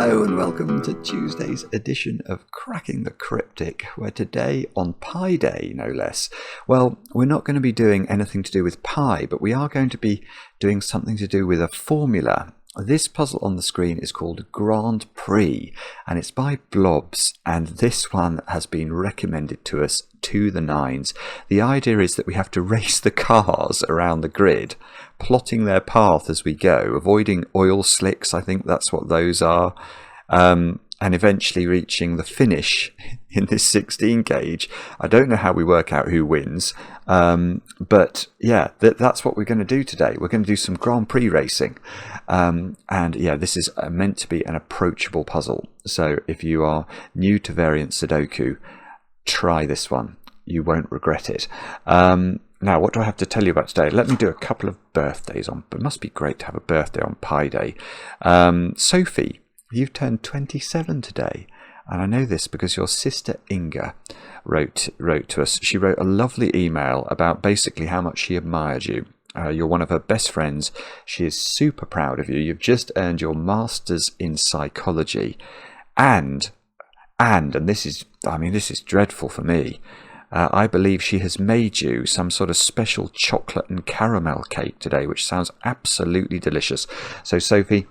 Hello and welcome to Tuesday's edition of Cracking the Cryptic, where today, on Pi Day no less, well, we're not going to be doing anything to do with pi, but we are going to be doing something to do with a formula. This puzzle on the screen is called Grand Prix, and it's by Blobz, and this one has been recommended to us to the nines. The idea is that we have to race the cars around the grid, plotting their path as we go, avoiding oil slicks, I think that's what those are, and eventually reaching the finish in this 16 gauge. I don't know how we work out who wins, but yeah, that's what we're going to do today. We're going to do some Grand Prix racing, and yeah, this is meant to be an approachable puzzle. So if you are new to variant Sudoku, try this one. You won't regret it. Now, what do I have to tell you about today? Let me do a couple of birthdays on. It must be great to have a birthday on Pi Day. Sophie, you've turned 27 today, and I know this because your sister Inga wrote to us. She wrote a lovely email about basically how much she admired you. You're one of her best friends. She is super proud of you. You've just earned your master's in psychology, and this is dreadful for me. I believe she has made you some sort of special chocolate and caramel cake today, which sounds absolutely delicious. So, Sophie,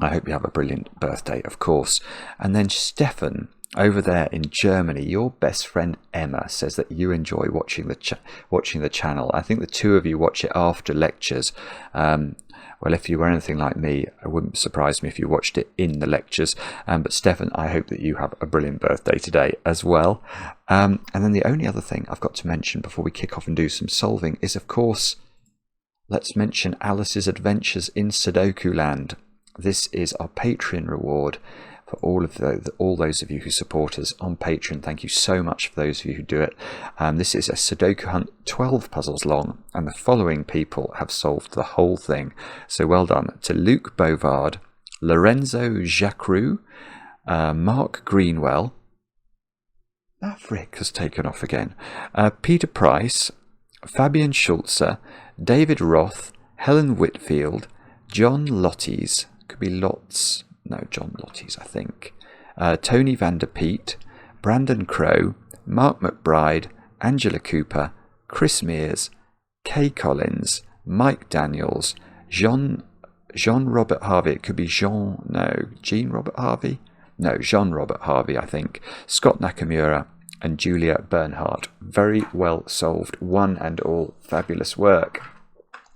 I hope you have a brilliant birthday, of course. And then Stefan, over there in Germany, your best friend Emma says that you enjoy watching the channel. I think the two of you watch it after lectures. Well, if you were anything like me, it wouldn't surprise me if you watched it in the lectures. But Stefan, I hope that you have a brilliant birthday today as well. And then the only other thing I've got to mention before we kick off and do some solving is, of course, let's mention Alice's Adventures in Sudoku Land. This is our Patreon reward for all those of you who support us on Patreon. Thank you so much for those of you who do it. This is a Sudoku hunt 12 puzzles long, and the following people have solved the whole thing. So well done to Luke Bovard, Lorenzo Jacroux, Mark Greenwell. That frick has taken off again. Peter Price, Fabian Schulze, David Roth, Helen Whitfield, John Lotties, could be Lots. No, John Lotties, I think. Tony Vanderpeet, Brandon Crow, Mark McBride, Angela Cooper, Chris Mears, Kay Collins, Mike Daniels, Jean Robert Harvey. It could be Jean Robert Harvey? No, Jean Robert Harvey, I think. Scott Nakamura and Julia Bernhardt. Very well solved. One and all fabulous work.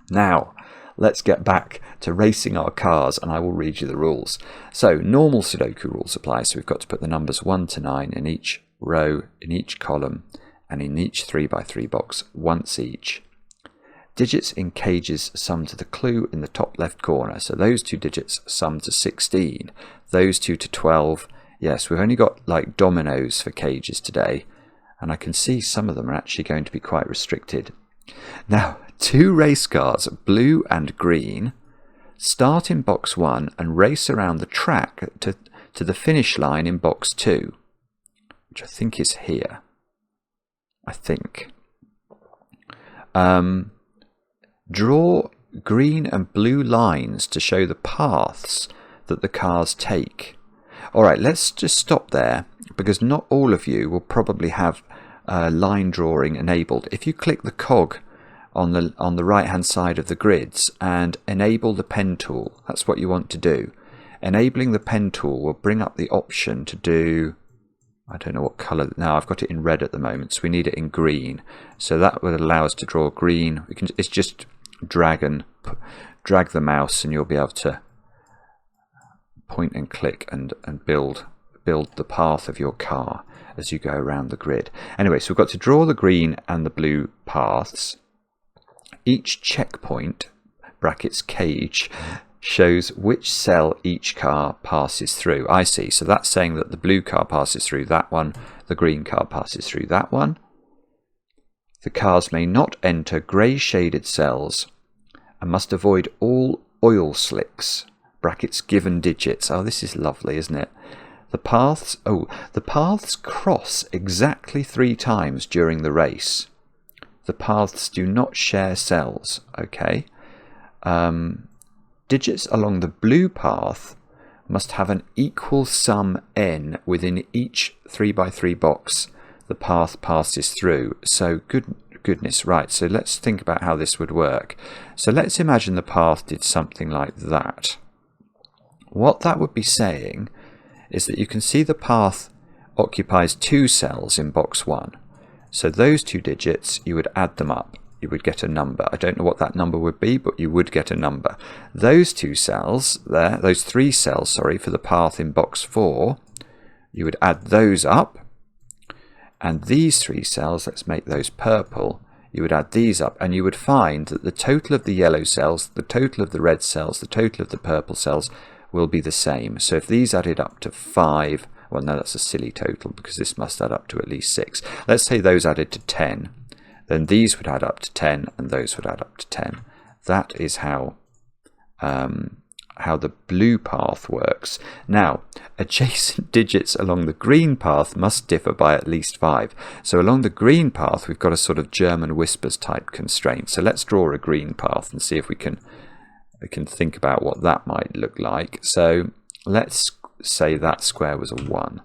Now, let's get back to racing our cars, and I will read you the rules. So, normal Sudoku rules apply, so we've got to put the numbers 1 to 9 in each row, in each column, and in each 3x3 box once each. Digits in cages sum to the clue in the top left corner, so those two digits sum to 16, those two to 12. Yes, we've only got like dominoes for cages today, and I can see some of them are actually going to be quite restricted. Now, 2 race cars, blue and green, start in box 1 and race around the track to the finish line in box 2, which I think is here. I think. Draw green and blue lines to show the paths that the cars take. Alright, let's just stop there, because not all of you will probably have line drawing enabled. If you click the cog on the right hand side of the grids and enable the pen tool, that's what you want to do. Enabling the pen tool will bring up the option to do, I don't know what colour, now I've got it in red at the moment, so we need it in green, so that would allow us to draw green. It's just drag the mouse and you'll be able to point and click and build the path of your car as you go around the grid. Anyway, so we've got to draw the green and the blue paths. Each checkpoint, brackets cage, shows which cell each car passes through. I see, so that's saying that the blue car passes through that one, the green car passes through that one. The cars may not enter grey shaded cells and must avoid all oil slicks, brackets given digits. Oh, this is lovely, isn't it? The paths cross exactly 3 times during the race. The paths do not share cells, okay? Digits along the blue path must have an equal sum n within each 3x3 box the path passes through. So goodness, right, so let's think about how this would work. So let's imagine the path did something like that. What that would be saying is that you can see the path occupies 2 cells in box 1. So those 2 digits, you would add them up. You would get a number. I don't know what that number would be, but you would get a number. Those 2 cells there, those 3 cells, sorry, for the path in box 4, you would add those up. And these 3 cells, let's make those purple, you would add these up, and you would find that the total of the yellow cells, the total of the red cells, the total of the purple cells will be the same. So if these added up to 5, well, no, that's a silly total because this must add up to at least 6. Let's say those added to 10. Then these would add up to 10 and those would add up to 10. That is how the blue path works. Now, adjacent digits along the green path must differ by at least 5. So along the green path, we've got a sort of German whispers type constraint. So let's draw a green path and see if we can think about what that might look like. So let's say that square was a 1.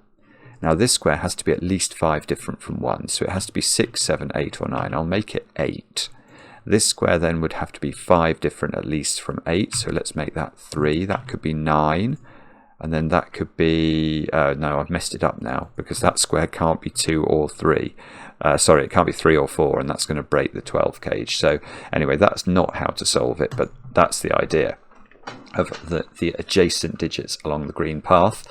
Now this square has to be at least 5 different from 1, so it has to be 6, 7, 8 or 9. I'll make it 8. This square then would have to be 5 different at least from 8, so let's make that 3. That could be 9, and then that could be... no, I've messed it up now, because that square can't be 2 or 3. Sorry, it can't be 3 or 4, and that's going to break the 12 cage. So anyway, that's not how to solve it, but that's the idea of the adjacent digits along the green path.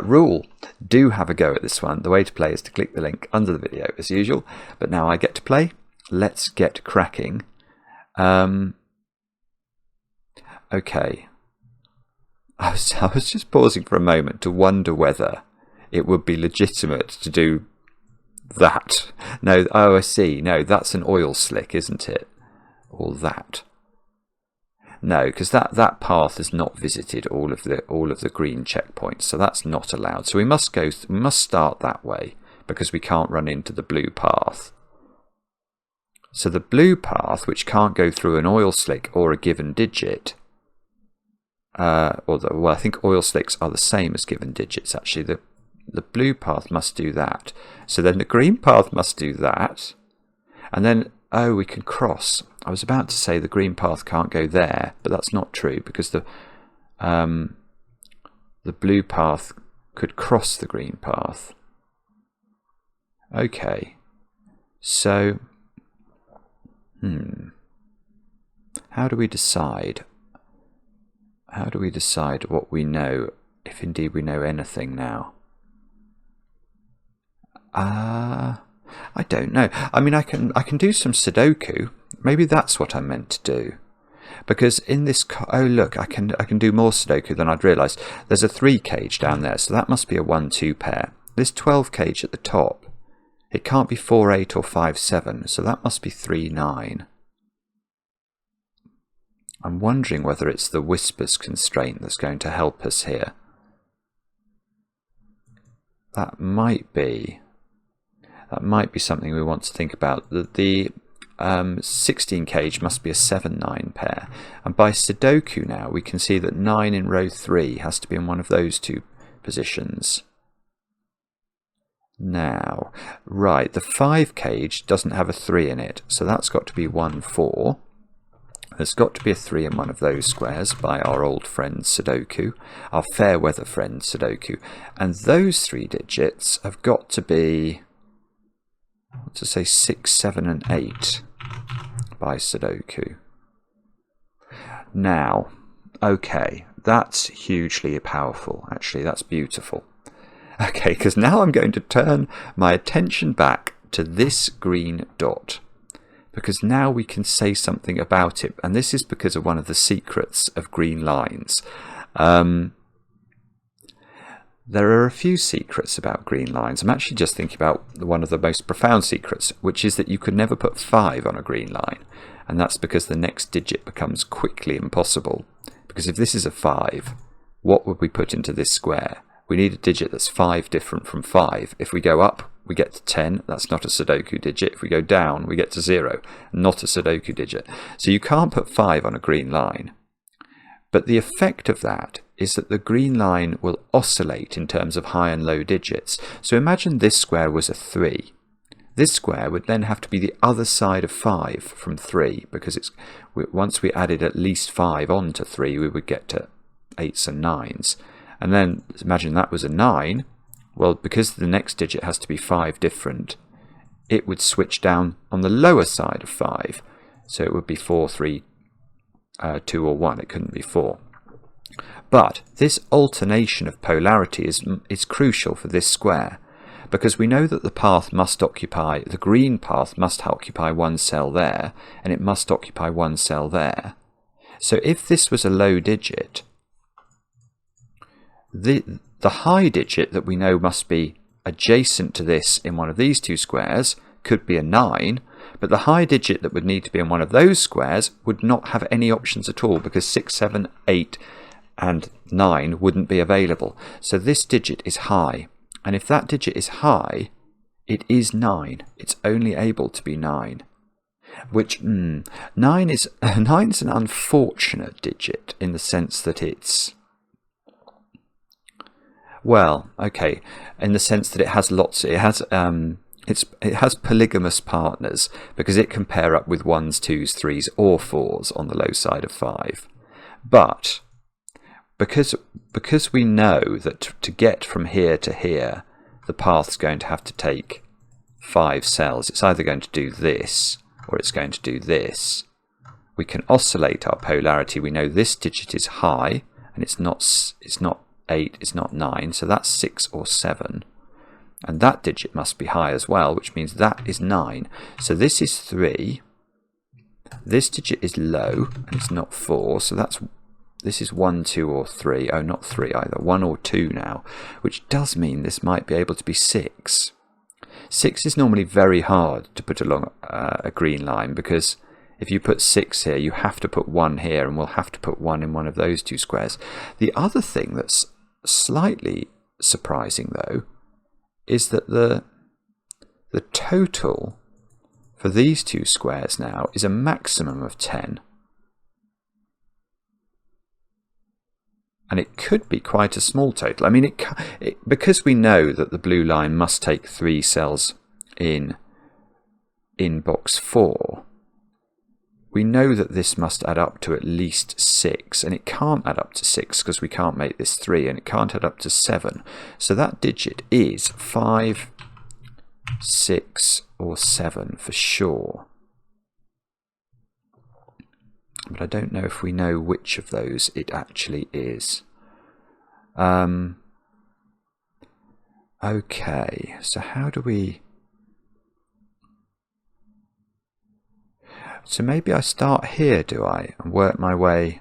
Rule, do have a go at this one. The way to play is to click the link under the video as usual, but now I get to play. Let's get cracking. Okay, I was just pausing for a moment to wonder whether it would be legitimate to do that. No, oh, I see. No, that's an oil slick, isn't it? Or that. No, because that path has not visited all of the green checkpoints, so that's not allowed. So we must start that way because we can't run into the blue path. So the blue path, which can't go through an oil slick or a given digit, well, I think oil slicks are the same as given digits. Actually, the blue path must do that. So then the green path must do that, and then. Oh, we can cross. I was about to say the green path can't go there, but that's not true because the blue path could cross the green path. Okay, so how do we decide? How do we decide what we know, if indeed we know anything now? I don't know. I mean, I can do some Sudoku. Maybe that's what I meant to do. Because in this... Oh, look, I can do more Sudoku than I'd realised. There's a 3 cage down there, so that must be a 1-2 pair. This 12 cage at the top, it can't be 4-8 or 5-7, so that must be 3-9. I'm wondering whether it's the whispers constraint that's going to help us here. That might be something we want to think about. The 16 cage must be a 7-9 pair. And by Sudoku now, we can see that 9 in row 3 has to be in one of those 2 positions. Now, right, the 5 cage doesn't have a 3 in it, so that's got to be 1-4. There's got to be a 3 in one of those squares by our old friend Sudoku, our fair weather friend Sudoku. And those 3 digits have got to be... to say 6, 7 and 8 by Sudoku. Now, okay, that's hugely powerful. Actually, that's beautiful. Okay, because now I'm going to turn my attention back to this green dot, because now we can say something about it, and this is because of one of the secrets of green lines. There are a few secrets about green lines. I'm actually just thinking about one of the most profound secrets, which is that you could never put 5 on a green line. And that's because the next digit becomes quickly impossible. Because if this is a 5, what would we put into this square? We need a digit that's 5 different from 5. If we go up, we get to 10. That's not a Sudoku digit. If we go down, we get to 0. Not a Sudoku digit. So you can't put 5 on a green line. But the effect of that is that the green line will oscillate in terms of high and low digits. So imagine this square was a 3. This square would then have to be the other side of 5 from 3, because once we added at least 5 onto 3, we would get to 8s and 9s. And then imagine that was a 9. Well, because the next digit has to be 5 different, it would switch down on the lower side of 5. So it would be 4, 3, 2 or 1. It couldn't be 4. But this alternation of polarity is crucial for this square, because we know that the path must occupy, the green path must occupy one cell there, and it must occupy one cell there. So if this was a low digit, the high digit that we know must be adjacent to this in one of these two squares could be a 9, but the high digit that would need to be in one of those squares would not have any options at all, because 6, 7, 8 and 9 wouldn't be available. So this digit is high. And if that digit is high, it is 9. It's only able to be 9. Which, 9 is an unfortunate digit in the sense that it's, well, okay, in the sense that it has it has polygamous partners, because it can pair up with 1s, 2s, 3s or 4s on the low side of 5. But because we know that to get from here to here, the path's going to have to take 5 cells. It's either going to do this or it's going to do this. We can oscillate our polarity. We know this digit is high, and it's not 8, it's not 9, so that's 6 or 7. And that digit must be high as well, which means that is 9. So this is 3. This digit is low, and it's not 4, so this is 1, 2 or 3. Oh, not 3 either. 1 or 2 now, which does mean this might be able to be 6. 6 is normally very hard to put along a green line, because if you put 6 here, you have to put 1 here, and we'll have to put 1 in one of those two squares. The other thing that's slightly surprising, though, is that the total for these two squares now is a maximum of 10. And it could be quite a small total. I mean, because we know that the blue line must take 3 cells in box 4, we know that this must add up to at least 6, and it can't add up to 6 because we can't make this 3, and it can't add up to 7. So that digit is 5, 6 or 7 for sure. But I don't know if we know which of those it actually is. Okay, so how do we... So maybe I start here, do I? And work my way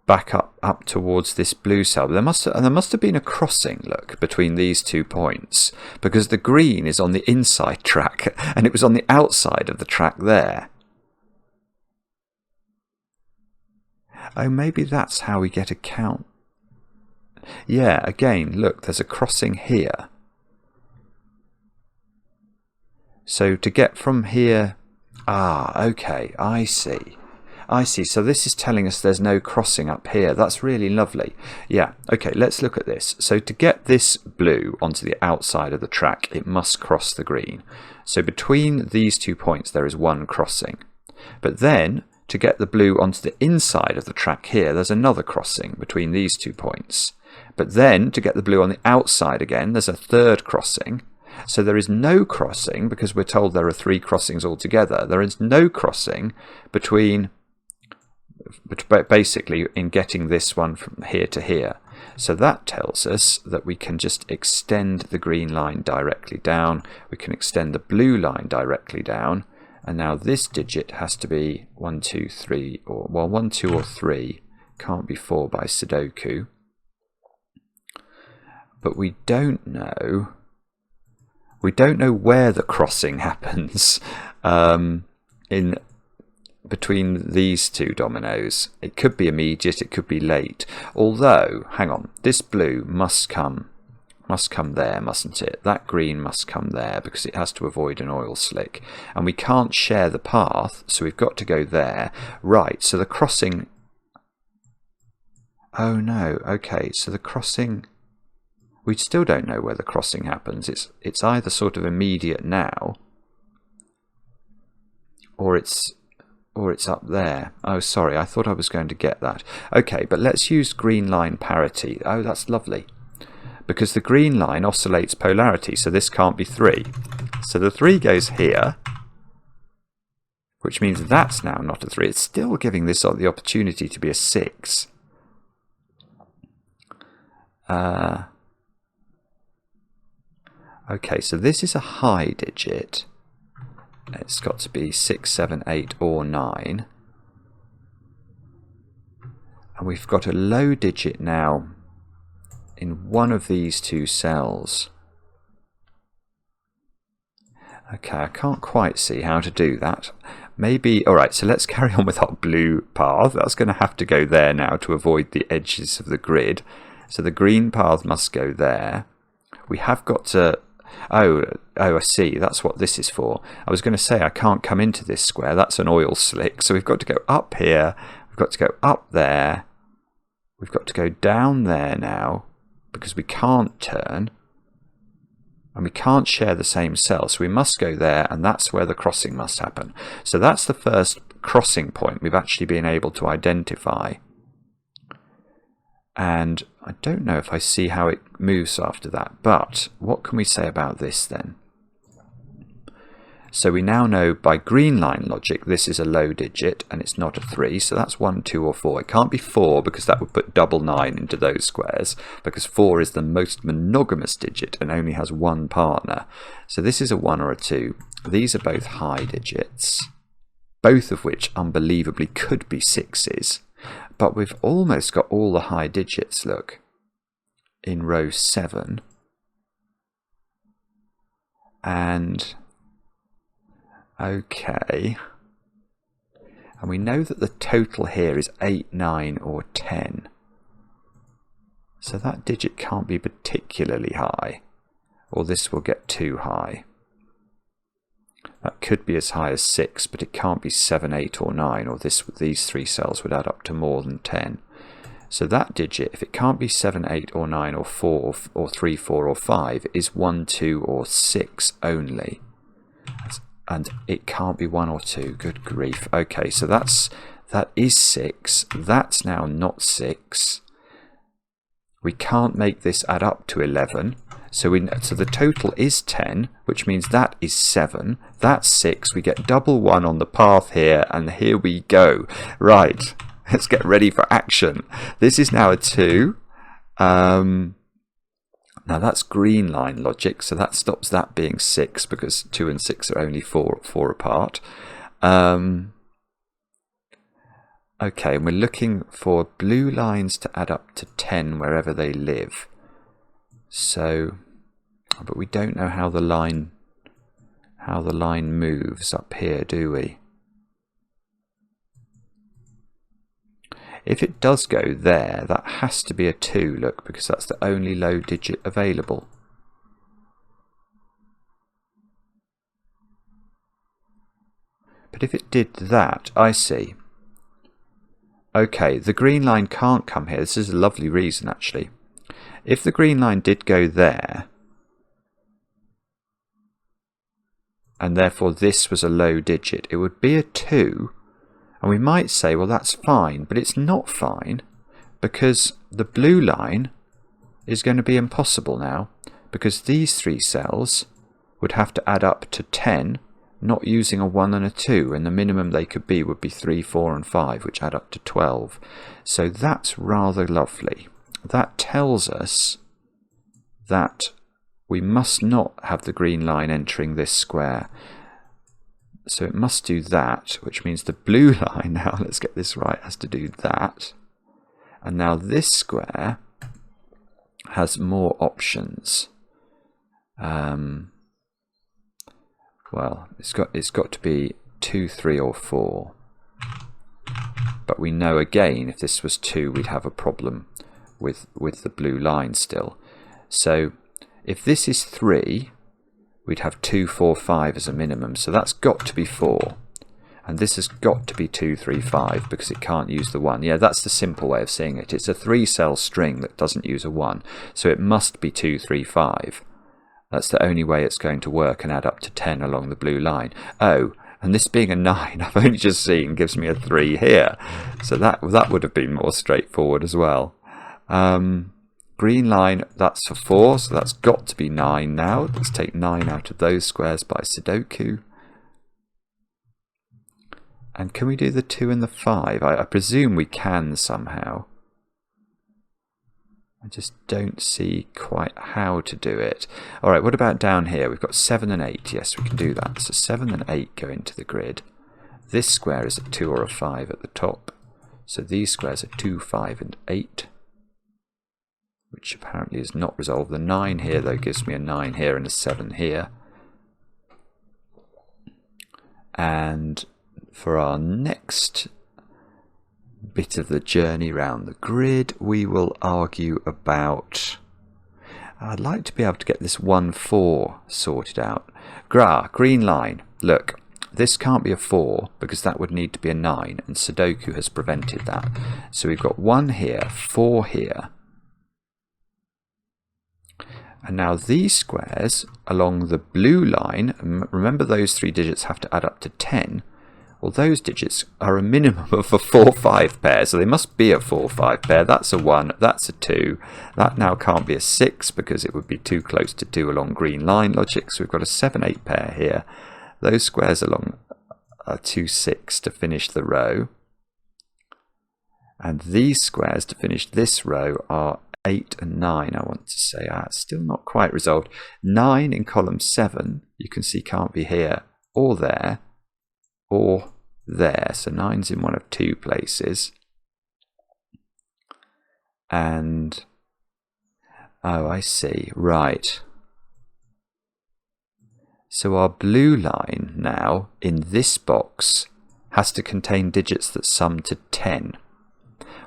back up towards this blue cell. There must have been a crossing, look, between these 2 points, because the green is on the inside track, and it was on the outside of the track there. Oh, maybe that's how we get a count. Yeah, again, look, there's a crossing here. So to get from here... Ah, okay, I see. So this is telling us there's no crossing up here. That's really lovely. Yeah, okay, let's look at this. So to get this blue onto the outside of the track, it must cross the green. So between these 2 points, there is one crossing. But then, to get the blue onto the inside of the track here, there's another crossing between these 2 points. But then, to get the blue on the outside again, there's a third crossing. So there is no crossing, because we're told there are 3 crossings altogether. There is no crossing between, basically, in getting this one from here to here. So that tells us that we can just extend the green line directly down. We can extend the blue line directly down. And now this digit has to be 1, 2, 3, or, well, 1, 2 or 3. Can't be 4 by Sudoku. But we don't know where the crossing happens in between these 2 dominoes. It could be immediate, it could be late. Although, hang on, this blue must come there, mustn't it? That green must come there, because it has to avoid an oil slick. And we can't share the path, so we've got to go there. Right, so the crossing... Oh no, okay, so the crossing, we still don't know where the crossing happens. It's either sort of immediate now, or it's up there. Oh, sorry, I thought I was going to get that. Okay, but let's use green line parity. Oh, that's lovely. Because the green line oscillates polarity, so this can't be 3. So the 3 goes here, which means that's now not a 3. It's still giving this the opportunity to be a 6. Okay, so this is a high digit. It's got to be 6, 7, 8 or 9. And we've got a low digit now in one of these two cells. Okay, I can't quite see how to do that. Maybe, alright, so let's carry on with our blue path. That's going to have to go there now to avoid the edges of the grid. So the green path must go there. We have got to... Oh, I see. That's what this is for. I was going to say I can't come into this square. That's an oil slick. So we've got to go up here. We've got to go up there. We've got to go down there now because we can't turn. And we can't share the same cell. So we must go there, and that's where the crossing must happen. So that's the first crossing point we've actually been able to identify. And I don't know if I see how it moves after that, but what can we say about this then? So we now know by green line logic this is a low digit and it's not a 3, so that's 1, 2 or 4. It can't be 4 because that would put double 9 into those squares, because 4 is the most monogamous digit and only has one partner. So this is a 1 or a 2. These are both high digits, both of which unbelievably could be 6s. But we've almost got all the high digits, look, in row 7. And, okay. And we know that the total here is 8, 9 or 10. So that digit can't be particularly high, or this will get too high. That could be as high as 6, but it can't be 7, 8 or 9, or these 3 cells would add up to more than 10. So that digit, if it can't be 7, 8 or 9 or 4 or 3, 4 or 5, is 1, 2 or 6 only. And it can't be 1 or 2. Good grief. Okay, so that is 6. That's now not 6. We can't make this add up to 11. So the total is 10, which means that is 7. That's 6. We get double 1 on the path here, and here we go. Right, let's get ready for action. This is now a 2. Now that's green line logic, so that stops that being 6 because 2 and 6 are only 4 apart. Okay, and we're looking for blue lines to add up to 10 wherever they live. So, but we don't know how the line moves up here, do we? If it does go there, that has to be a 2, look, because that's the only low digit available. But if it did that, I see. Okay, the green line can't come here. This is a lovely reason, actually. If the green line did go there, and therefore this was a low digit, it would be a 2, and we might say, well, that's fine, but it's not fine, because the blue line is going to be impossible now, because these 3 cells would have to add up to 10, not using a 1 and a 2, and the minimum they could be would be 3, 4 and 5, which add up to 12. So that's rather lovely. That tells us that we must not have the green line entering this square. So it must do that, which means the blue line now, let's get this right, has to do that. And now this square has more options. Well, it's got to be 2, 3 or 4. But we know again, if this was 2, we'd have a problem with the blue line still. So if this is 3, we'd have 2, 4, 5 as a minimum. So that's got to be 4. And this has got to be 2, 3, 5 because it can't use the 1. Yeah, that's the simple way of seeing it. It's a 3-cell string that doesn't use a 1. So it must be 2, 3, 5. That's the only way it's going to work and add up to 10 along the blue line. Oh, and this being a 9, I've only just seen, gives me a 3 here. So that would have been more straightforward as well. Green line, that's for 4, so that's got to be 9 now. Let's take 9 out of those squares by Sudoku. And can we do the 2 and the 5? I presume we can somehow. I just don't see quite how to do it. Alright, what about down here? We've got 7 and 8. Yes, we can do that. So 7 and 8 go into the grid. This square is a 2 or a 5 at the top. So these squares are 2, 5 and 8. Which apparently is not resolved. The 9 here, though, gives me a 9 here and a 7 here. And for our next bit of the journey round the grid, we will argue about... I'd like to be able to get this 1, 4 sorted out. Green line. Look, this can't be a 4 because that would need to be a 9, and Sudoku has prevented that. So we've got 1 here, 4 here. And now these squares along the blue line, remember those 3 digits have to add up to 10. Well, those digits are a minimum of a 4-5 pair, so they must be a 4-5 pair. That's a 1, that's a 2. That now can't be a 6 because it would be too close to 2 along green line logic. So we've got a 7-8 pair here. Those squares along are 2, 6 to finish the row. And these squares to finish this row are 8 and 9, I want to say. Still not quite resolved. 9 in column 7, you can see can't be here or there or there. So 9's in one of 2 places. And, oh, I see, right. So our blue line now in this box has to contain digits that sum to 10.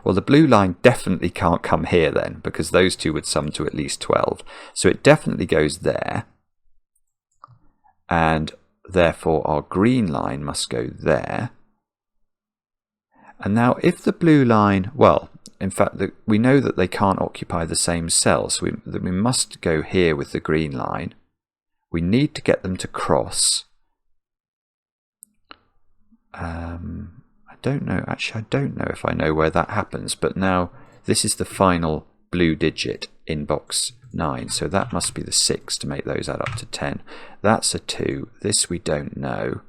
Well, the blue line definitely can't come here then, because those 2 would sum to at least 12. So it definitely goes there. And therefore our green line must go there. And now if the blue line, well, in fact, we know that they can't occupy the same cell, so we must go here with the green line. We need to get them to cross. I don't know, actually I don't know if I know where that happens, but now this is the final blue digit in box 9, so that must be the 6 to make those add up to 10. That's a 2, this we don't know.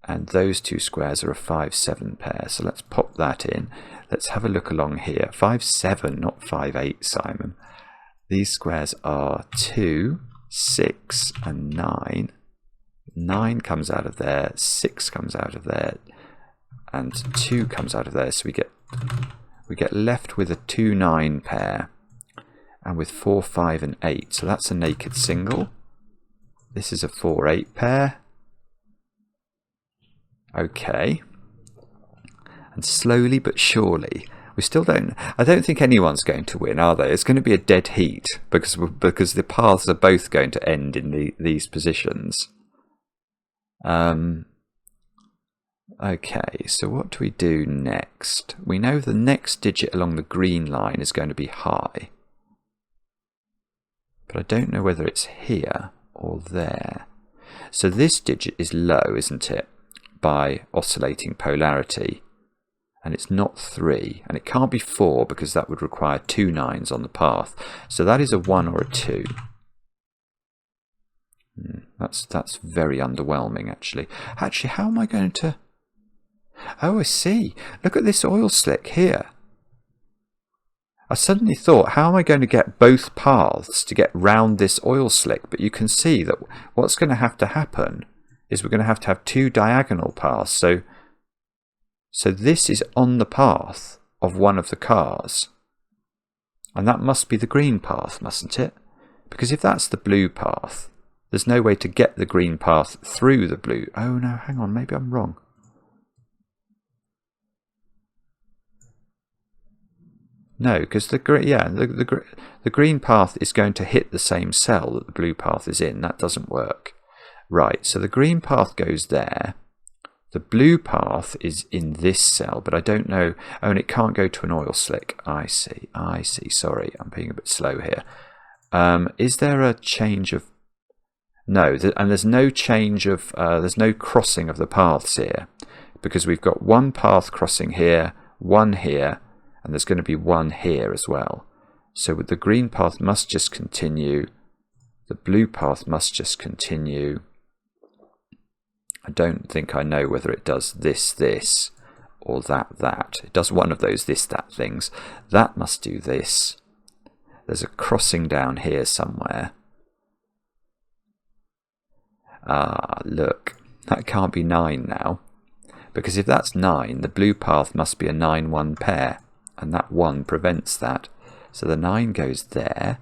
And those 2 squares are a 5-7 pair, so let's pop that in. Let's have a look along here. 5-7, not 5-8, Simon. These squares are 2, 6 and 9. 9 comes out of there, 6 comes out of there, and 2 comes out of there. So we get left with a 2-9 pair, and with 4, 5 and 8. So that's a naked single. This is a 4-8 pair. Okay. And slowly but surely, we still don't... I don't think anyone's going to win, are they? It's going to be a dead heat, because the paths are both going to end in these positions. Okay, so what do we do next? We know the next digit along the green line is going to be high. But I don't know whether it's here or there. So this digit is low, isn't it? By oscillating polarity. And it's not 3. And it can't be 4 because that would require 2 9s on the path. So that is a 1 or a 2. That's very underwhelming, actually. Actually, how am I going to... Oh, I see. Look at this oil slick here. I suddenly thought, how am I going to get both paths to get round this oil slick? But you can see that what's going to happen is we're going to have 2 diagonal paths. So this is on the path of one of the cars. And that must be the green path, mustn't it? Because if that's the blue path, there's no way to get the green path through the blue. Oh no, hang on, maybe I'm wrong. No, because the green path is going to hit the same cell that the blue path is in. That doesn't work. Right, so the green path goes there. The blue path is in this cell, but I don't know. Oh, and it can't go to an oil slick. I see. Sorry, I'm being a bit slow here. Is there a change of... No, and there's no change of... there's no crossing of the paths here, because we've got one path crossing here, one here, and there's going to be one here as well. So the green path must just continue. The blue path must just continue. I don't think I know whether it does this, or that. It does one of those that things. That must do this. There's a crossing down here somewhere. Ah, look. That can't be 9 now. Because if that's 9, the blue path must be a 9-1 pair. And that 1 prevents that. So the 9 goes there.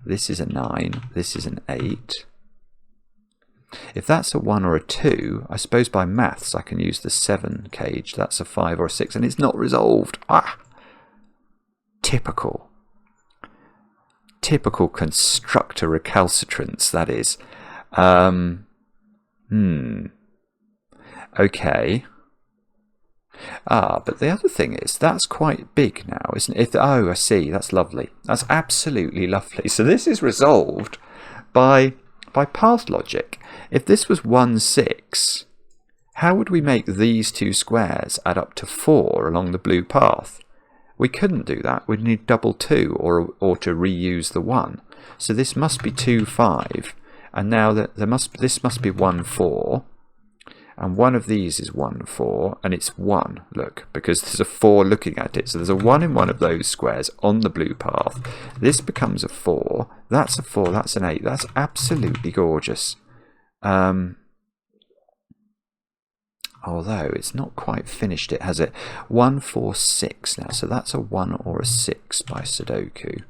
This is a 9. This is an 8. If that's a 1 or a 2, I suppose by maths I can use the 7 cage. That's a 5 or a 6, and it's not resolved. Ah! Typical. Typical constructor recalcitrance, that is. Okay. Ah, but the other thing is, that's quite big now, isn't it? Oh, I see. That's lovely. That's absolutely lovely. So this is resolved by path logic. If this was 1, 6, how would we make these two squares add up to 4 along the blue path? We couldn't do that. We'd need double 2 or to reuse the 1. So this must be 2, 5. And now this must be 1, 4. And one of these is 1, 4. And it's 1, look, because there's a 4 looking at it. So there's a 1 in one of those squares on the blue path. This becomes a 4. That's a 4. That's an 8. That's absolutely gorgeous. Although it's not quite finished it, has it? 1, 4, 6 now. So that's a 1 or a 6 by Sudoku.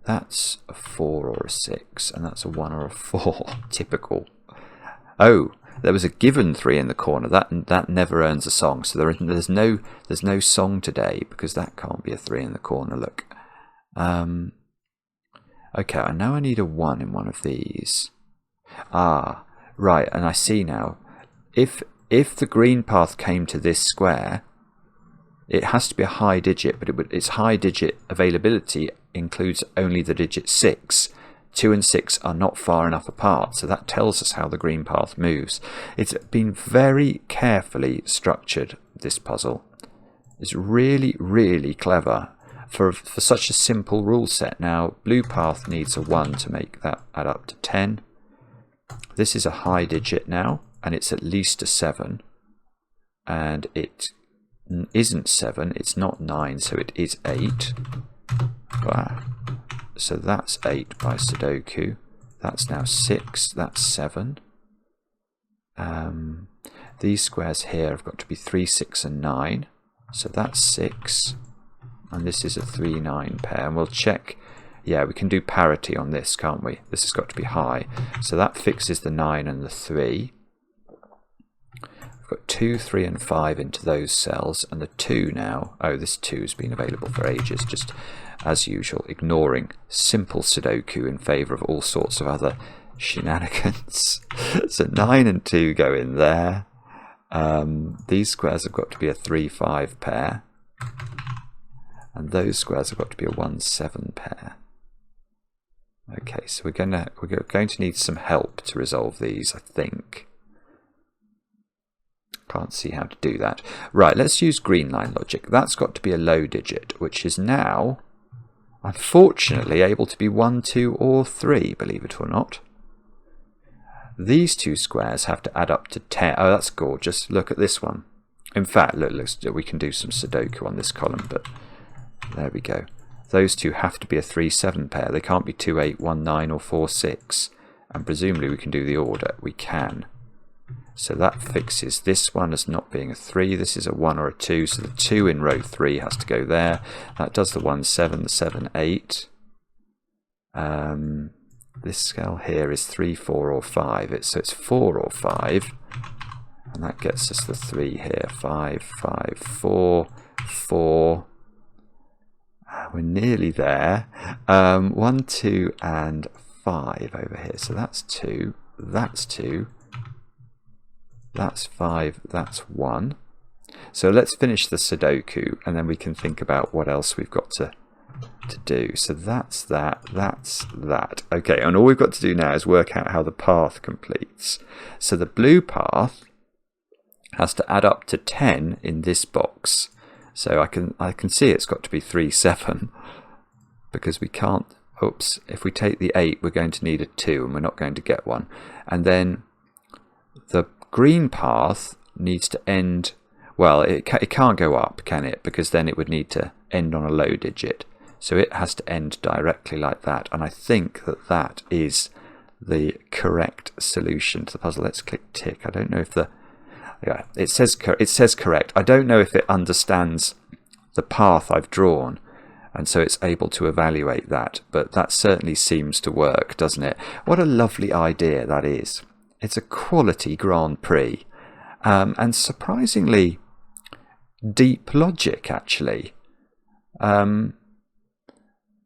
That's a 4 or a 6. And that's a 1 or a 4. Typical. Oh, there was a given 3 in the corner. That never earns a song. So there's no song today, because that can't be a 3 in the corner. Look. Okay, I know I need a 1 in one of these. Ah, right, and I see now. If the green path came to this square, it has to be a high digit, but its high digit availability includes only the digit 6. 2 and 6 are not far enough apart, so that tells us how the green path moves. It's been very carefully structured, this puzzle. It's really, really clever for such a simple rule set. Now, blue path needs a 1 to make that add up to 10. This is a high digit now, and it's at least a 7. And it isn't 7, it's not 9, so it is 8. Wow. So that's 8 by Sudoku. That's now 6, that's 7. These squares here have got to be 3, 6 and 9. So that's 6. And this is a 3, 9 pair. And we'll check. Yeah, we can do parity on this, can't we? This has got to be high. So that fixes the 9 and the 3. We've got 2, 3 and 5 into those cells. And the 2 now. Oh, this 2 has been available for ages. Just as usual, ignoring simple Sudoku in favour of all sorts of other shenanigans. So 9 and 2 go in there. These squares have got to be a 3, 5 pair. And those squares have got to be a 1, 7 pair. Okay, so we're going to need some help to resolve these, I think. Can't see how to do that. Right, let's use green line logic. That's got to be a low digit, which is now, unfortunately, able to be 1, 2, or 3, believe it or not. These two squares have to add up to 10. Oh, that's gorgeous. Look at this one. In fact, look, we can do some Sudoku on this column, but there we go. Those two have to be a 3, 7 pair. They can't be 2, 8, 1, 9, or 4, 6. And presumably we can do the order. We can. So that fixes this one as not being a 3. This is a 1 or a 2. So the 2 in row 3 has to go there. That does the 1, 7, the 7, 8. This scale here is 3, 4, or 5. So it's 4 or 5. And that gets us the 3 here. 5, 5, 4, 4. We're nearly there. 1, 2, and 5 over here. So that's 2. that's 2, that's 5, that's 1. So let's finish the Sudoku, and then we can think about what else we've got to do. So that's that, that's that. Okay, and all we've got to do now is work out how the path completes. So the blue path has to add up to 10 in this box. So I can see it's got to be 3, 7, because we can't, oops, if we take the 8 we're going to need a 2 and we're not going to get one. And then the green path needs to end, well, it can't go up, can it? Because then it would need to end on a low digit. So it has to end directly like that. And I think that that is the correct solution to the puzzle. Let's click tick. I don't know if yeah, it says correct. I don't know if it understands the path I've drawn, and so it's able to evaluate that. But that certainly seems to work, doesn't it? What a lovely idea that is. It's a quality Grand Prix, and surprisingly deep logic, actually.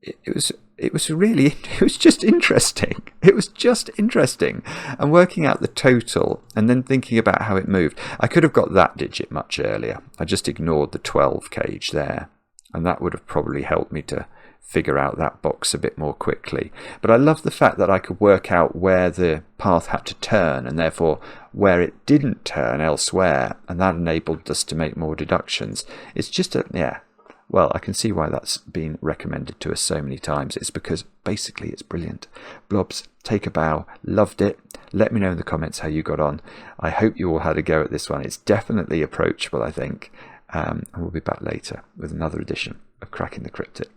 It was just interesting. It was just interesting. And working out the total and then thinking about how it moved. I could have got that digit much earlier. I just ignored the 12 cage there. And that would have probably helped me to figure out that box a bit more quickly. But I love the fact that I could work out where the path had to turn and therefore where it didn't turn elsewhere. And that enabled us to make more deductions. It's just yeah. Well, I can see why that's been recommended to us so many times. It's because basically it's brilliant. Blobz, take a bow. Loved it. Let me know in the comments how you got on. I hope you all had a go at this one. It's definitely approachable, I think. And we'll be back later with another edition of Cracking the Cryptic.